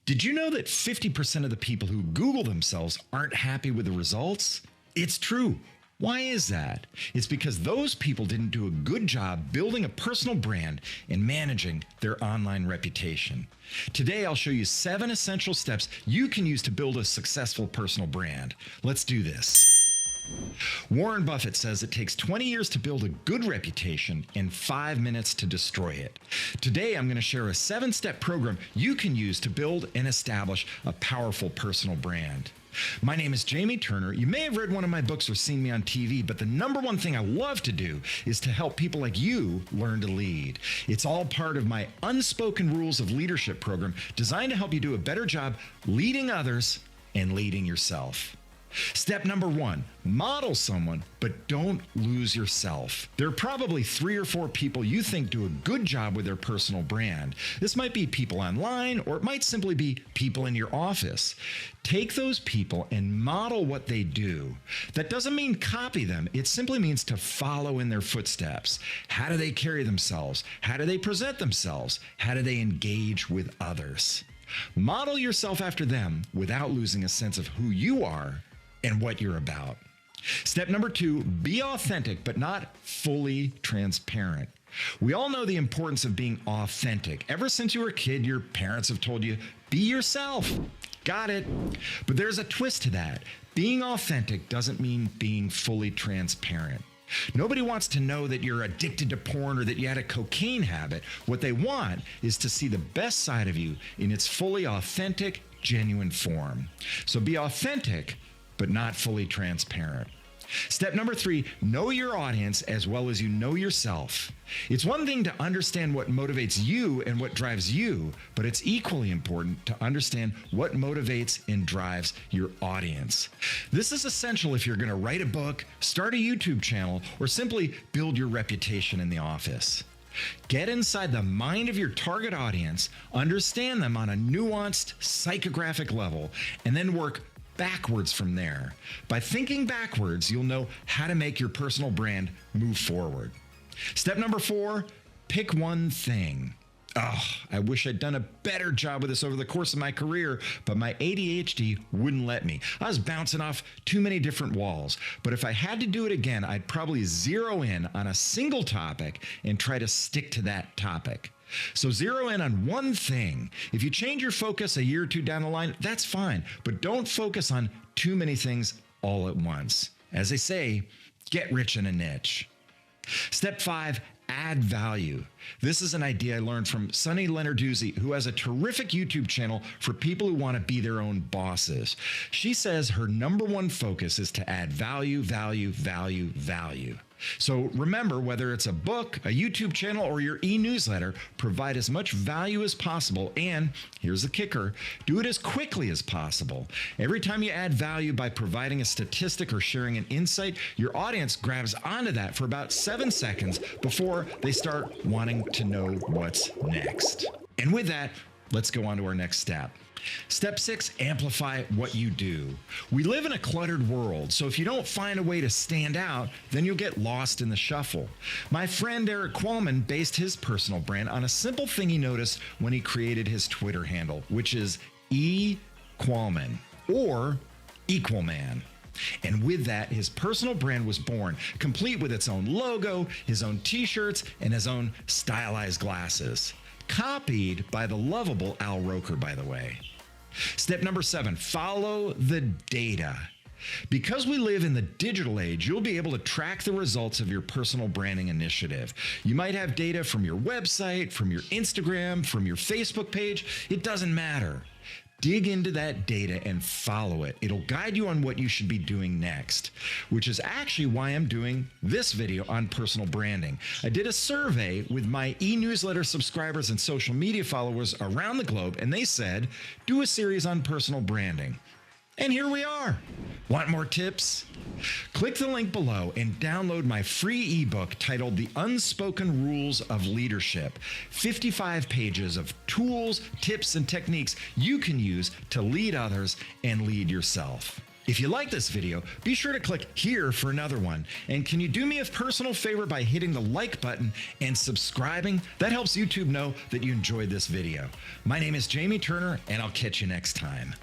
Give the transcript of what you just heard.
Did you know that 50% of the people who Google themselves aren't happy with the results? It's true. Why is that? It's because those people didn't do a good job building a personal brand and managing their online reputation. Today, I'll show you 7 essential steps you can use to build a successful personal brand. Let's do this. Warren Buffett says it takes 20 years to build a good reputation and 5 minutes to destroy it. Today, I'm going to share a 7-step program you can use to build and establish a powerful personal brand. My name is Jamie Turner. You may have read one of my books or seen me on TV, but the number one thing I love to do is to help people like you learn to lead. It's all part of my Unspoken Rules of Leadership program designed to help you do a better job leading others and leading yourself. Step number 1, model someone, but don't lose yourself. There are probably 3 or 4 people you think do a good job with their personal brand. This might be people online, or it might simply be people in your office. Take those people and model what they do. That doesn't mean copy them. It simply means to follow in their footsteps. How do they carry themselves? How do they present themselves? How do they engage with others? Model yourself after them without losing a sense of who you are and what you're about. Step number 2, be authentic, but not fully transparent. We all know the importance of being authentic. Ever since you were a kid, your parents have told you, be yourself. Got it. But there's a twist to that. Being authentic doesn't mean being fully transparent. Nobody wants to know that you're addicted to porn or that you had a cocaine habit. What they want is to see the best side of you in its fully authentic, genuine form. So be authentic, but not fully transparent. Step number 3, know your audience as well as you know yourself. It's one thing to understand what motivates you and what drives you, but it's equally important to understand what motivates and drives your audience. This is essential if you're going to write a book, start a YouTube channel, or simply build your reputation in the office. Get inside the mind of your target audience, understand them on a nuanced psychographic level, and then work backwards from there. By thinking backwards, you'll know how to make your personal brand move forward. Step number 4, pick one thing. Oh, I wish I'd done a better job with this over the course of my career, but my ADHD wouldn't let me. I was bouncing off too many different walls. But if I had to do it again, I'd probably zero in on a single topic and try to stick to that topic. So zero in on one thing. If you change your focus a year or 2 down the line, that's fine, but don't focus on too many things all at once. As they say, get rich in a niche. Step 5, add value. This is an idea I learned from Sunny Lenarduzzi, who has a terrific YouTube channel for people who want to be their own bosses. She says her number 1 focus is to add value, value, value, value. So remember, whether it's a book, a YouTube channel, or your e-newsletter, provide as much value as possible. And here's the kicker, do it as quickly as possible. Every time you add value by providing a statistic or sharing an insight, your audience grabs onto that for about 7 seconds before they start wanting to know what's next. And with that, let's go on to our next step. Step 6, amplify what you do. We live in a cluttered world, so if you don't find a way to stand out, then you'll get lost in the shuffle. My friend Eric Qualman based his personal brand on a simple thing he noticed when he created his Twitter handle, which is E-Qualman, or Equal Man. And with that, his personal brand was born, complete with its own logo, his own t-shirts, and his own stylized glasses. Copied by the lovable Al Roker, by the way. Step number 7, follow the data. Because we live in the digital age, you'll be able to track the results of your personal branding initiative. You might have data from your website, from your Instagram, from your Facebook page. It doesn't matter. Dig into that data and follow it. It'll guide you on what you should be doing next, which is actually why I'm doing this video on personal branding. I did a survey with my e-newsletter subscribers and social media followers around the globe, and they said, do a series on personal branding. And here we are. Want more tips? Click the link below and download my free ebook titled The Unspoken Rules of Leadership. 55 pages of tools, tips, and techniques you can use to lead others and lead yourself. If you like this video, be sure to click here for another one. And can you do me a personal favor by hitting the like button and subscribing? That helps YouTube know that you enjoyed this video. My name is Jamie Turner, and I'll catch you next time.